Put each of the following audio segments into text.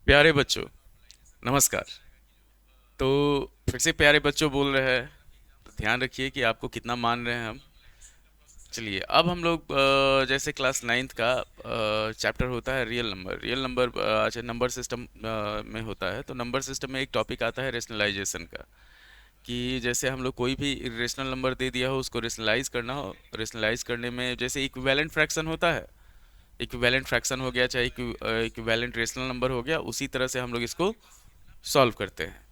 प्यारे बच्चों, नमस्कार। तो फिर से प्यारे बच्चों बोल रहे हैं, तो ध्यान रखिए कि आपको कितना मान रहे हैं हम। चलिए, अब हम लोग जैसे क्लास नाइन्थ का चैप्टर होता है रियल नंबर। अच्छा, नंबर सिस्टम में होता है, तो नंबर सिस्टम में एक टॉपिक आता है रेशनलाइजेशन का। कि जैसे हम लोग कोई भी इरेशनल नंबर दे दिया हो, उसको रेशनलाइज करना हो। रेशनलाइज करने में जैसे इक्विवेलेंट फ्रैक्शन होता है, इक्विवेलेंट फ्रैक्शन हो गया, चाहे इक्विवेलेंट रेशनल नंबर हो गया, उसी तरह से हम लोग इसको सॉल्व करते हैं।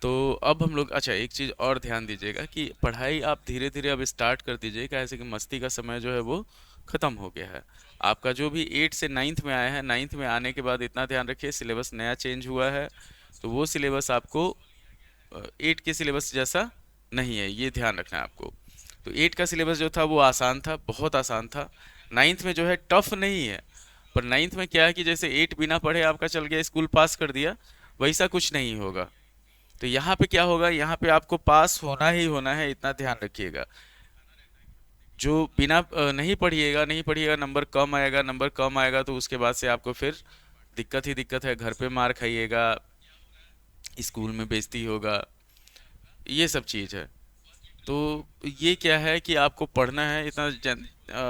तो अब हम लोग, अच्छा, एक चीज़ और ध्यान दीजिएगा कि पढ़ाई आप धीरे धीरे अब स्टार्ट कर दीजिएगा, ऐसे कि मस्ती का समय जो है वो ख़त्म हो गया है। आपका जो भी एट से नाइन्थ में आया है, नाइन्थ में आने के बाद इतना ध्यान रखिए, सिलेबस नया चेंज हुआ है। तो वो सिलेबस आपको एट के सिलेबस जैसा नहीं है, ये ध्यान रखना है आपको। तो एट का सिलेबस जो था वो आसान था, बहुत आसान था। नाइन्थ में जो है टफ नहीं है। पर नाइन्थ में क्या है कि जैसे एट बिना पढ़े आपका चल गया, स्कूल पास कर दिया, वैसा कुछ नहीं होगा। तो यहाँ पे क्या होगा, यहाँ पे आपको पास होना ही होना है, इतना ध्यान रखिएगा। जो बिना नहीं पढ़िएगा, नंबर कम आएगा, नंबर कम आएगा तो उसके बाद से आपको फिर दिक्कत ही दिक्कत है, घर पे मार खाइएगा, स्कूल में बेइज्जती होगा, ये सब चीज़ है। तो ये क्या है कि आपको पढ़ना है, इतना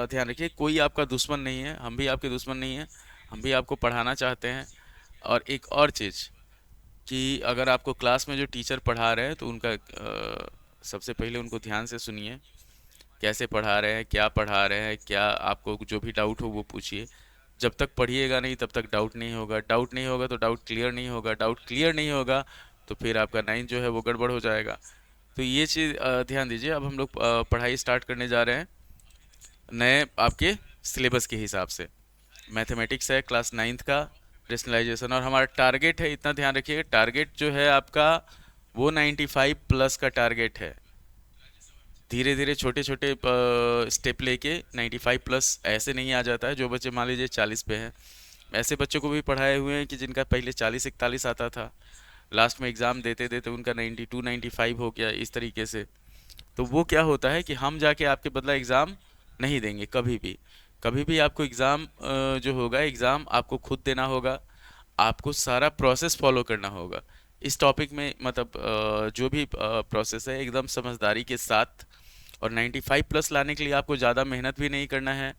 ध्यान रखिए, कोई आपका दुश्मन नहीं है, हम भी आपके दुश्मन नहीं है, हम भी आपको पढ़ाना चाहते हैं। और एक और चीज़ कि अगर आपको क्लास में जो टीचर पढ़ा रहे हैं तो उनका सबसे पहले उनको ध्यान से सुनिए, कैसे पढ़ा रहे हैं, क्या पढ़ा रहे हैं, क्या आपको जो भी डाउट हो वो पूछिए। जब तक पढ़िएगा नहीं तब तक डाउट नहीं होगा, डाउट नहीं होगा तो डाउट क्लियर नहीं होगा, डाउट क्लियर नहीं होगा तो फिर आपका नाइन्थ जो है वो गड़बड़ हो जाएगा। तो ये चीज़ ध्यान दीजिए। अब हम लोग पढ़ाई स्टार्ट करने जा रहे हैं नए आपके सिलेबस के हिसाब से। मैथमेटिक्स है क्लास नाइन्थ का, रेशनलाइजेशन, और हमारा टारगेट है, इतना ध्यान रखिएगा, टारगेट जो है आपका वो 95 प्लस का टारगेट है। धीरे धीरे छोटे छोटे स्टेप लेके 95 प्लस ऐसे नहीं आ जाता है। जो बच्चे मान लीजिए 40 पे हैं, ऐसे बच्चों को भी पढ़ाए हुए हैं कि जिनका पहले 40 41 आता था, लास्ट में एग्ज़ाम देते देते उनका 92 95 हो गया, इस तरीके से। तो वो क्या होता है कि हम जाके आपके बदला एग्ज़ाम नहीं देंगे कभी भी। कभी भी आपको एग्ज़ाम जो होगा, एग्ज़ाम आपको खुद देना होगा, आपको सारा प्रोसेस फॉलो करना होगा। इस टॉपिक में मतलब जो भी प्रोसेस है एकदम समझदारी के साथ। और 95 प्लस लाने के लिए आपको ज़्यादा मेहनत भी नहीं करना है।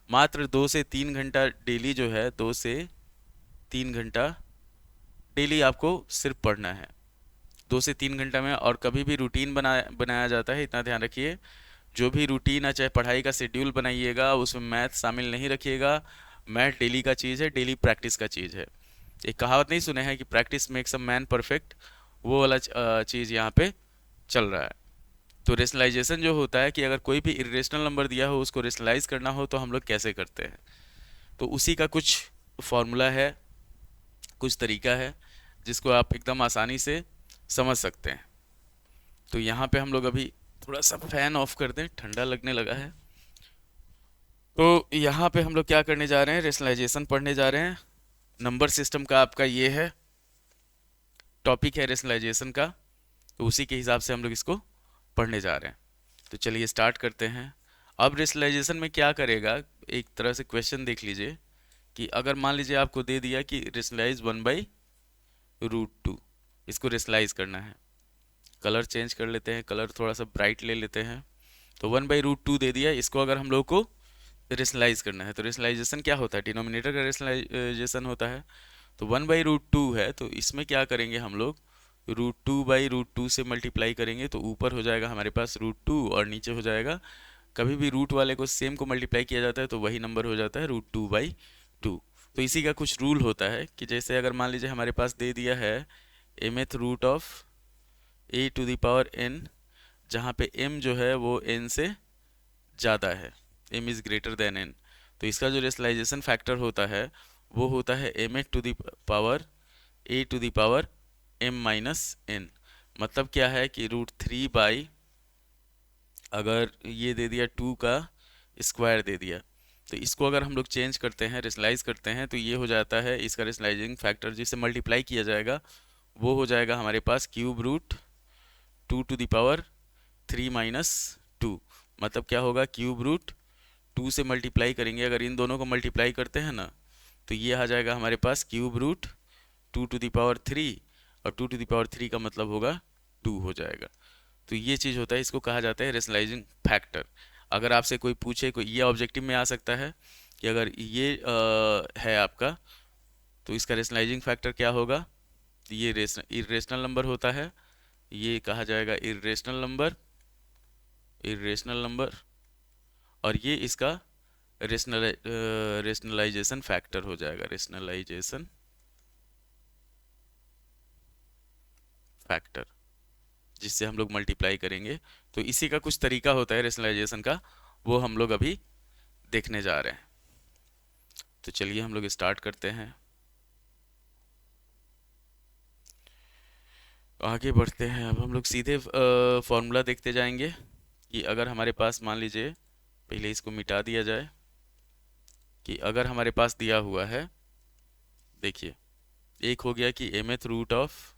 मात्र 2 से 3 घंटा डेली जो है, 2 से 3 घंटा डेली आपको सिर्फ पढ़ना है, 2 से 3 घंटा में। और कभी भी रूटीन बनाया जाता है, इतना ध्यान रखिए। जो भी रूटीन है, चाहे पढ़ाई का शेड्यूल बनाइएगा, उसमें मैथ शामिल नहीं रखिएगा। मैथ डेली का चीज़ है, डेली प्रैक्टिस का चीज़ है। एक कहावत नहीं सुने हैं कि practice makes a man perfect, वो वाला चीज़ यहाँ पे चल रहा है। तो रेशनलाइजेशन जो होता है कि अगर कोई भी इरेशनल नंबर दिया हो, उसको रेशनलाइज करना हो तो हम लोग कैसे करते हैं, तो उसी का कुछ फॉर्मूला है, कुछ तरीका है, जिसको आप एकदम आसानी से समझ सकते हैं। तो यहाँ पे हम लोग अभी थोड़ा सा फैन ऑफ कर दें, ठंडा लगने लगा है। तो यहाँ पे हम लोग क्या करने जा रहे हैं, रेशनलाइजेशन पढ़ने जा रहे हैं। नंबर सिस्टम का आपका ये है, टॉपिक है रेशनलाइजेशन का। तो उसी के हिसाब से हम लोग इसको पढ़ने जा रहे हैं। तो चलिए स्टार्ट करते हैं। अब रेशनलाइजेशन में क्या करेगा, एक तरह से क्वेश्चन देख लीजिए कि अगर मान लीजिए आपको दे दिया कि रेशनलाइज 1/√2, इसको रेशनलाइज करना है। कलर चेंज कर लेते हैं, कलर थोड़ा सा ब्राइट ले लेते हैं। तो 1/√2 दे दिया, इसको अगर हम लोग को रेशनलाइज करना है, तो रेशनलाइजेशन क्या होता है, डिनोमिनेटर का रेशनलाइजेशन होता है। तो 1/√2 है, तो इसमें क्या करेंगे हम लोग, √2/√2 से मल्टीप्लाई करेंगे, तो ऊपर हो जाएगा हमारे पास √2 और नीचे हो जाएगा, कभी भी रूट वाले को सेम को मल्टीप्लाई किया जाता है तो वही नंबर हो जाता है √2/2। तो इसी का कुछ रूल होता है कि जैसे अगर मान लीजिए हमारे पास दे दिया है mth रूट ऑफ a⁴n, जहाँ पे m जो है वो n से ज़्यादा है, m is greater than n। तो इसका जो रेशनलाइजेशन फैक्टर होता है वो होता है mth⁴ a⁻m−n। मतलब क्या है कि √3 अगर ये दे दिया 2 का स्क्वायर दे दिया, तो इसको अगर हम लोग चेंज करते हैं, रेशनलाइज करते हैं, तो ये हो जाता है इसका रेशनलाइजिंग फैक्टर, जिससे मल्टीप्लाई किया जाएगा वो हो जाएगा हमारे पास √2⁵ मतलब क्या होगा, √2 से मल्टीप्लाई करेंगे, अगर इन दोनों को मल्टीप्लाई करते हैं ना, तो ये आ जाएगा हमारे पास √2 2 टू द पावर 3, और 2 टू द पावर 3 का मतलब होगा 2 हो जाएगा। तो ये चीज़ होता है, इसको कहा जाता है रेशनलाइजिंग फैक्टर। अगर आपसे कोई पूछे, कोई ये ऑब्जेक्टिव में आ सकता है कि अगर ये है आपका, तो इसका रेशनलाइजिंग फैक्टर क्या होगा। तो ये इरेशनल नंबर होता है, ये कहा जाएगा इरेशनल नंबर, इरेशनल नंबर, और ये इसका रेशनलाइजेशन फैक्टर हो जाएगा, रेशनलाइजेशन फैक्टर, जिससे हम लोग मल्टीप्लाई करेंगे। तो इसी का कुछ तरीका होता है रेशनलाइजेशन का, वो हम लोग अभी देखने जा रहे हैं। तो चलिए हम लोग स्टार्ट करते हैं, आगे बढ़ते हैं। अब हम लोग सीधे फॉर्मूला देखते जाएंगे कि अगर हमारे पास, मान लीजिए पहले इसको मिटा दिया जाए, कि अगर हमारे पास दिया हुआ है, देखिए एक हो गया कि mth रूट ऑफ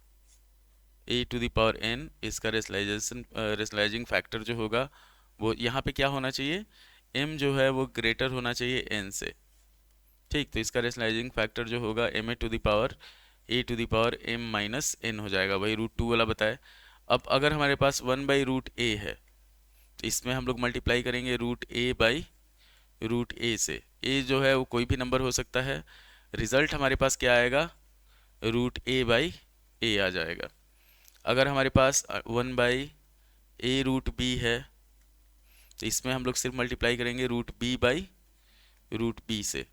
a⁴n, इसका रेशनलाइजिंग फैक्टर जो होगा वो यहाँ पे क्या होना चाहिए, m जो है वो ग्रेटर होना चाहिए n से। ठीक, तो इसका रेशनलाइजिंग फैक्टर जो होगा a⁴m हो जाएगा, वही √2 वाला बताए। अब अगर हमारे पास 1/√a है, तो इसमें हम लोग मल्टीप्लाई करेंगे √a/√a से। a जो है वो कोई भी नंबर हो सकता है, रिजल्ट हमारे पास क्या आएगा, √a/a आ जाएगा। अगर हमारे पास 1/a√b है, तो इसमें हम लोग सिर्फ मल्टीप्लाई करेंगे √b/√b से,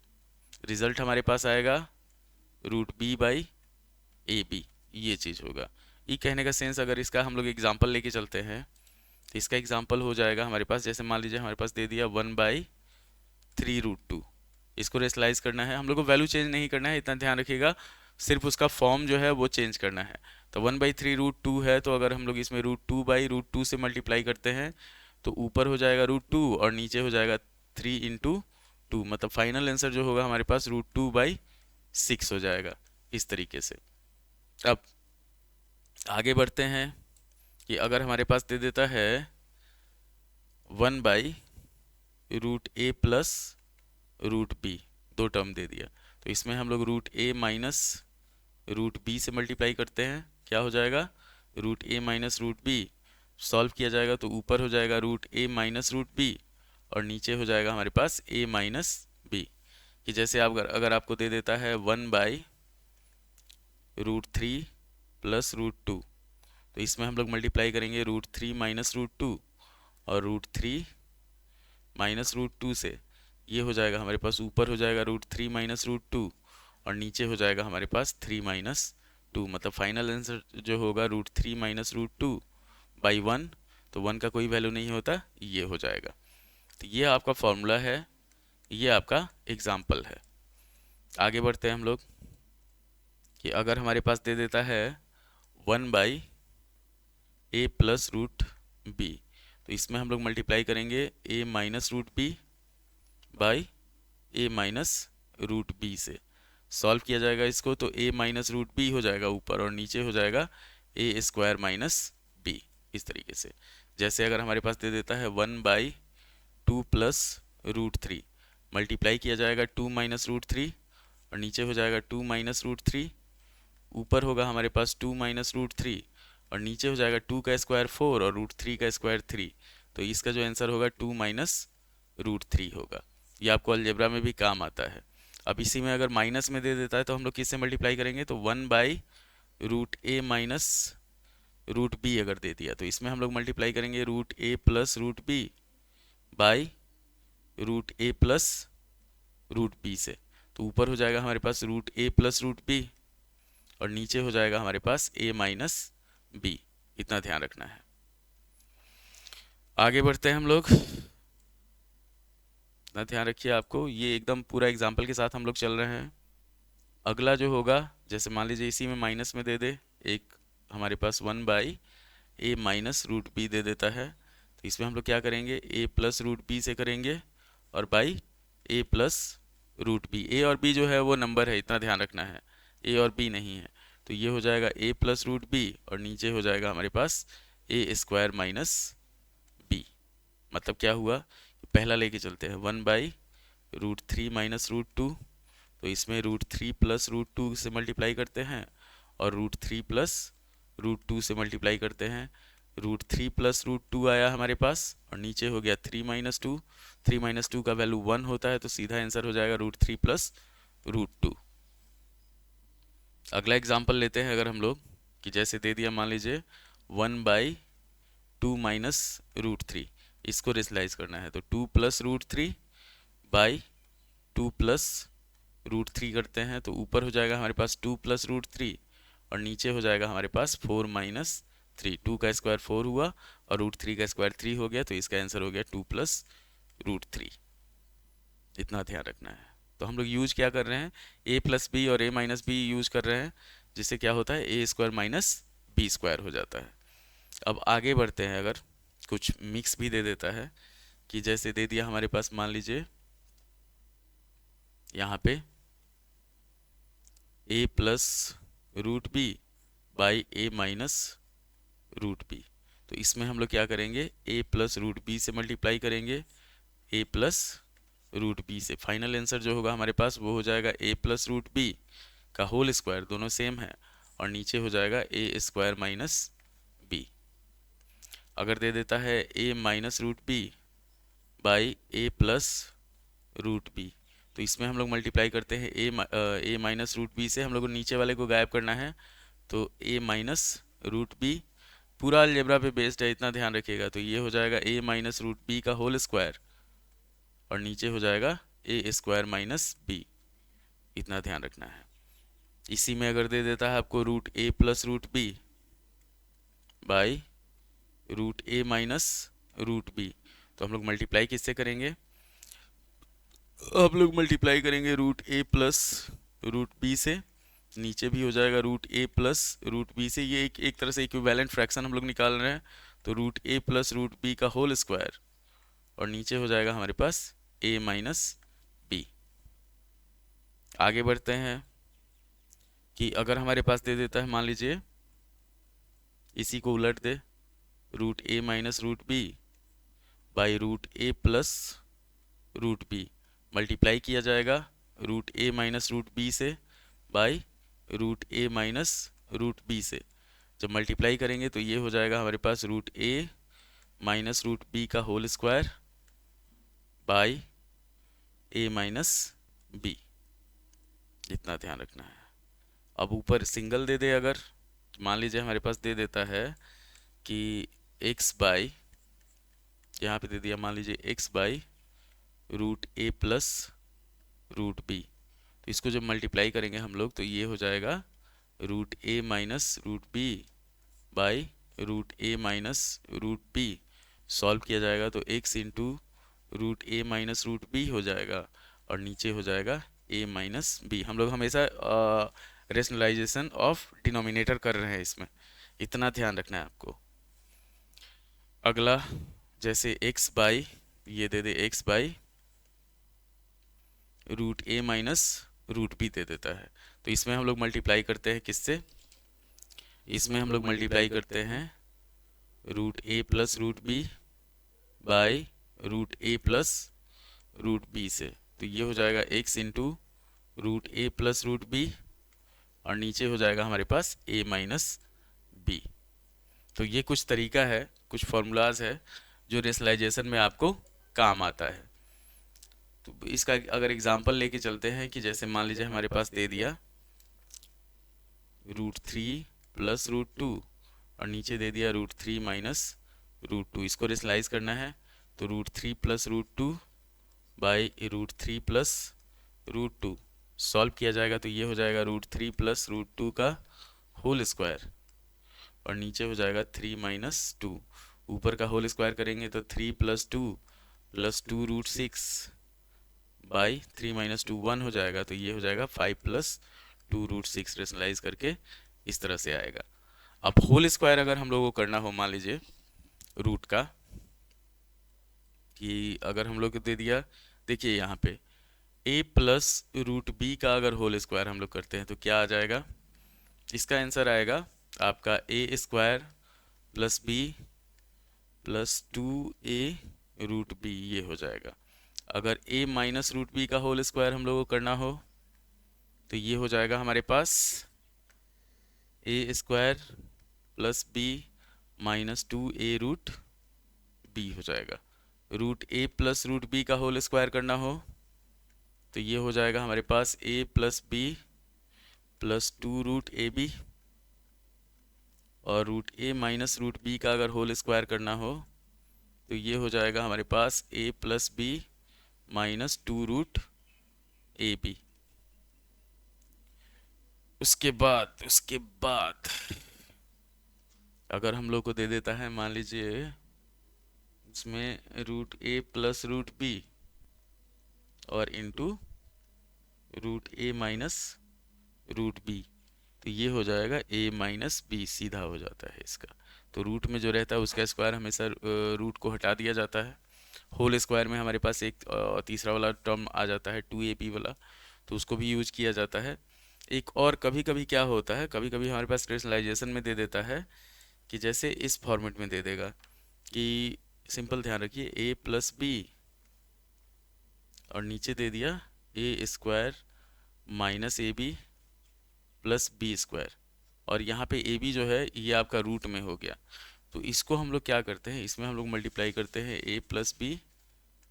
रिजल्ट हमारे पास आएगा √b/ab, ये चीज़ होगा। ये कहने का सेंस, अगर इसका हम लोग एग्जांपल लेके चलते हैं, तो इसका एग्जांपल हो जाएगा हमारे पास, जैसे मान लीजिए हमारे पास दे दिया 1/3√2, इसको रेशनलाइज करना है, हम लोग को वैल्यू चेंज नहीं करना है, इतना ध्यान रखिएगा, सिर्फ उसका फॉर्म जो है वो चेंज करना है। तो 1/3√2 है, तो अगर हम लोग इसमें √2/√2 से मल्टीप्लाई करते हैं, तो ऊपर हो जाएगा √2 और नीचे हो जाएगा 3 × 2, मतलब फाइनल आंसर जो होगा हमारे पास √2/6 हो जाएगा, इस तरीके से। अब आगे बढ़ते हैं कि अगर हमारे पास दे देता है 1/√a+√b, दो टर्म दे दिया, तो इसमें हम लोग √a-√b से मल्टीप्लाई करते हैं, क्या हो जाएगा, √a-√b। सॉल्व किया जाएगा तो ऊपर हो जाएगा √a-√b, और नीचे हो जाएगा हमारे पास a-b। कि जैसे आप अगर आपको दे देता है 1/√3+√2, तो इसमें हम लोग मल्टीप्लाई करेंगे √3-√2 और √3-√2 से, ये हो जाएगा हमारे पास, ऊपर हो जाएगा √3-√2 और नीचे हो जाएगा हमारे पास 3-2, मतलब फाइनल आंसर जो होगा √3-√2/1, तो 1 का कोई वैल्यू नहीं होता, ये हो जाएगा। तो ये आपका फॉर्मूला है, ये आपका एग्जाम्पल है। आगे बढ़ते हैं हम लोग कि अगर हमारे पास दे देता है 1/a+√b, तो इसमें हम लोग मल्टीप्लाई करेंगे a-√b से, सॉल्व किया जाएगा इसको, तो a-√b हो जाएगा ऊपर, और नीचे हो जाएगा a²-b, इस तरीके से। जैसे अगर हमारे पास दे देता है 1/2+√3, मल्टीप्लाई किया जाएगा 2-√3 और नीचे हो जाएगा 2-√3, ऊपर होगा हमारे पास 2-√3 और नीचे हो जाएगा 2 का स्क्वायर 4 और √3 का स्क्वायर 3, तो इसका जो आंसर होगा 2-√3 होगा। ये आपको अलजेब्रा में भी काम आता है। अब इसी में अगर माइनस में दे देता है, तो हम लोग किससे मल्टीप्लाई करेंगे, तो 1/√a-√b अगर दे दिया, तो इसमें हम लोग मल्टीप्लाई करेंगे √a+√b/√a+√b से, तो ऊपर हो जाएगा हमारे पास √a+√b और नीचे हो जाएगा हमारे पास a-b, इतना ध्यान रखना है। आगे बढ़ते हैं हम लोग, इतना ध्यान रखिए आपको, ये एकदम पूरा एग्जाम्पल के साथ हम लोग चल रहे हैं। अगला जो होगा, जैसे मान लीजिए इसी में माइनस में दे दे, एक हमारे पास 1/a-√b दे देता है, तो इसमें हम लोग क्या करेंगे, a+√b से करेंगे और बाई a+√b। a और b जो है वो नंबर है, इतना ध्यान रखना है, a और b नहीं है। तो ये हो जाएगा a+√b और नीचे हो जाएगा हमारे पास a²-b। मतलब क्या हुआ, पहला लेके चलते हैं 1/√3-√2, तो इसमें √3 प्लस √2 से मल्टीप्लाई करते हैं और √3 प्लस √2 से मल्टीप्लाई करते हैं। √3 प्लस √2 आया हमारे पास और नीचे हो गया 3 - 2। 3 - 2 का वैल्यू 1 होता है, तो सीधा आंसर हो जाएगा √3 प्लस √2। अगला एग्जाम्पल लेते हैं अगर हम लोग, कि जैसे दे दिया मान लीजिए 1/2 माइनस √3, इसको रेशनलाइज करना है, तो 2 प्लस √3 बाई 2 प्लस √3 करते हैं, तो ऊपर हो जाएगा हमारे पास 2 प्लस √3 और नीचे हो जाएगा हमारे पास 4 - 3। 2 का स्क्वायर 4 हुआ और √3 का स्क्वायर 3 हो गया, तो इसका आंसर हो गया 2 प्लस √3। इतना ध्यान रखना है। तो हम लोग यूज क्या कर रहे हैं, a प्लस बी और a माइनस बी यूज कर रहे हैं, जिससे क्या होता है a square minus B square हो जाता है। अब आगे बढ़ते हैं, अगर कुछ मिक्स भी दे देता है, कि जैसे दे दिया हमारे पास मान लीजिए यहाँ पे a plus √b by a minus √b, तो इसमें हम लोग क्या करेंगे, a प्लस √b से मल्टीप्लाई करेंगे a प्लस √b से। फाइनल आंसर जो होगा हमारे पास वो हो जाएगा a प्लस √b का होल स्क्वायर, दोनों सेम है, और नीचे हो जाएगा a स्क्वायर माइनस b। अगर दे देता है a minus √b by a plus √b, तो इसमें हम लोग मल्टीप्लाई करते हैं a माइनस √b से, हम लोग को नीचे वाले को गायब करना है, तो a माइनस √b पूरा अलजेब्रा पे बेस्ड है, इतना ध्यान रखिएगा। तो ये हो जाएगा a माइनस √b का होल स्क्वायर और नीचे हो जाएगा a स्क्वायर माइनस b, इतना ध्यान रखना है। इसी में अगर दे देता है आपको √a plus √b by √a minus √b, तो हम लोग मल्टीप्लाई किससे करेंगे, हम लोग मल्टीप्लाई करेंगे √a प्लस √b से, नीचे भी हो जाएगा √a प्लस √b से। ये एक तरह से इक्विवेलेंट फ्रैक्शन हम लोग निकाल रहे हैं, तो √a प्लस √b का होल स्क्वायर और नीचे हो जाएगा हमारे पास a माइनस b। आगे बढ़ते हैं, कि अगर हमारे पास दे देता है मान लीजिए, इसी को उलट दे, √a minus √b by √a plus √b, multiply किया जाएगा √a माइनस √b से बाई √a माइनस √b से। जब मल्टीप्लाई करेंगे तो ये हो जाएगा हमारे पास √a माइनस √b का whole square by a minus b, इतना ध्यान रखना है। अब ऊपर सिंगल दे दे, अगर मान लीजिए हमारे पास दे देता है कि x बाई, यहाँ पे दे दिया मान लीजिए x by √a plus √b, तो इसको जब मल्टीप्लाई करेंगे हम लोग तो ये हो जाएगा √a minus √b by √a minus √b। Solve किया जाएगा तो x into √a minus √b हो जाएगा और नीचे हो जाएगा a माइनस b। हम लोग हमेशा रेशनलाइजेशन ऑफ डिनोमिनेटर कर रहे हैं इसमें, इतना ध्यान रखना है आपको। अगला जैसे x बाई, ये दे दे x by √a minus √b दे देता है, तो इसमें हम लोग मल्टीप्लाई करते हैं किससे, इसमें हम लोग मल्टीप्लाई करते हैं √a plus √b by √a plus √b से, तो ये हो जाएगा x into √a plus √b और नीचे हो जाएगा हमारे पास a माइनस b। तो ये कुछ तरीका है, कुछ फॉर्मूलाज है जो रेशनलाइजेशन में आपको काम आता है। तो इसका अगर एग्जांपल लेके चलते हैं, कि जैसे मान लीजिए हमारे पास दे दिया √3 प्लस √2 और नीचे दे दिया √3 माइनस √2, इसको रेशनलाइज करना है, तो √3 प्लस √2 बाई √3 प्लस √2 सॉल्व किया जाएगा, तो ये हो जाएगा √3 प्लस √2 का होल स्क्वायर और नीचे हो जाएगा 3 माइनस 2, ऊपर का होल स्क्वायर करेंगे तो 3 प्लस 2 प्लस 2 √6 बाई 3 माइनस 2 1 हो जाएगा, तो ये हो जाएगा 5 प्लस 2 √6, रेशनलाइज करके इस तरह से आएगा। अब होल स्क्वायर अगर हम लोगों को करना हो, मान लीजिए रूट का, कि अगर हम लोग को दे दिया, देखिए यहाँ पे a प्लस √b का अगर होल स्क्वायर हम लोग करते हैं तो क्या आ जाएगा, इसका आंसर आएगा आपका a square plus b plus 2a √b, ये हो जाएगा। अगर a माइनस √b का होल स्क्वायर हम लोग को करना हो तो ये हो जाएगा हमारे पास A square plus B minus 2a√b हो जाएगा। Root A plus root B का होल स्क्वायर करना हो तो ये हो जाएगा हमारे पास a plus B plus 2√ab, और root A minus root B का अगर होल स्क्वायर करना हो तो ये हो जाएगा हमारे पास a plus B minus 2√ab। उसके बाद अगर हम लोग को दे देता है, मान लीजिए इसमें root A plus root B और into root A minus root B, तो ये हो जाएगा a माइनस बी, सीधा हो जाता है इसका। तो रूट में जो रहता है उसका स्क्वायर हमेशा रूट को हटा दिया जाता है। होल स्क्वायर में हमारे पास एक तीसरा वाला टर्म आ जाता है 2ab वाला, तो उसको भी यूज किया जाता है। एक और कभी कभी क्या होता है, कभी कभी हमारे पास रेशनलाइजेशन में दे देता है कि जैसे इस फॉर्मेट में दे देगा कि सिंपल ध्यान रखिए a प्लस बी और नीचे दे दिया A square minus A B plus B square, और यहाँ पे ए बी जो है ये आपका रूट में हो गया। तो इसको हम लोग क्या करते हैं, इसमें हम लोग मल्टीप्लाई करते हैं A plus B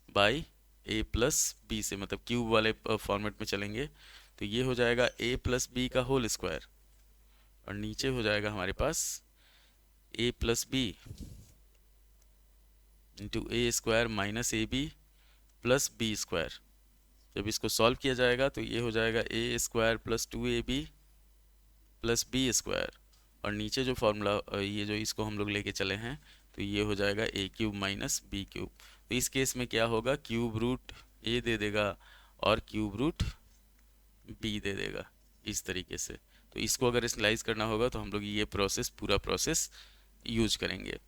by A plus B से, मतलब क्यूब वाले फॉर्मेट में चलेंगे। तो ये हो जाएगा ए प्लस बी का होल स्क्वायर, और नीचे हो जाएगा हमारे पास A plus B into A square minus A B plus B square. जब इसको सॉल्व किया जाएगा तो ये हो जाएगा A square plus 2ab plus B square, और नीचे जो फॉर्मूला ये जो इसको हम लोग लेके चले हैं तो ये हो जाएगा ए क्यूब माइनस बी क्यूब। तो इस केस में क्या होगा, क्यूब रूट ए दे देगा और क्यूब रूट बी दे देगा इस तरीके से। तो इसको अगर स्लाइस करना होगा तो हम लोग ये पूरा प्रोसेस यूज करेंगे।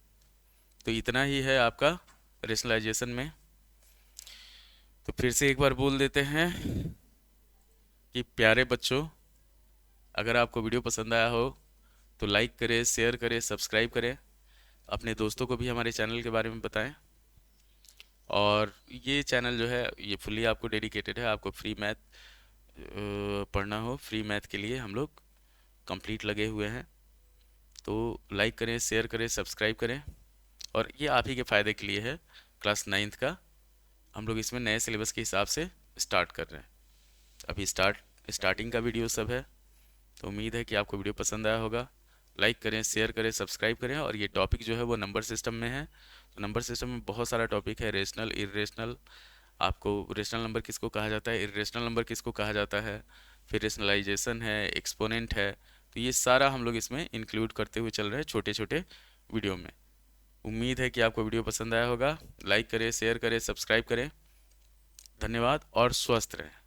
तो इतना ही है आपका रेशनलाइजेशन में। तो फिर से एक बार बोल देते हैं कि प्यारे बच्चों, अगर आपको वीडियो पसंद आया हो तो लाइक करें, शेयर करें, सब्सक्राइब करें, अपने दोस्तों को भी हमारे चैनल के बारे में बताएं। और ये चैनल जो है ये फुल्ली आपको डेडिकेटेड है। आपको फ्री मैथ पढ़ना हो, फ्री मैथ के लिए हम लोग कंप्लीट लगे हुए हैं। तो लाइक करें, शेयर करें, सब्सक्राइब करें। और ये आप ही के फ़ायदे के लिए है। क्लास 9th का हम लोग इसमें नए सिलेबस के हिसाब से स्टार्ट कर रहे हैं। अभी स्टार्टिंग का वीडियो सब है। तो उम्मीद है कि आपको वीडियो पसंद आया होगा। लाइक करें, शेयर करें, सब्सक्राइब करें। और ये टॉपिक जो है वो नंबर सिस्टम में है। तो नंबर सिस्टम में बहुत सारा टॉपिक है, रेशनल, इरेशनल। आपको रेशनल नंबर किसको कहा जाता है, इरेशनल नंबर किसको कहा जाता है, फिर रेशनलाइजेशन है, एक्सपोनेंट है। तो ये सारा हम लोग इसमें इंक्लूड करते हुए चल रहे हैं छोटे छोटे वीडियो में। उम्मीद है कि आपको वीडियो पसंद आया होगा। लाइक करें, शेयर करें, सब्सक्राइब करें। धन्यवाद और स्वस्थ रहें।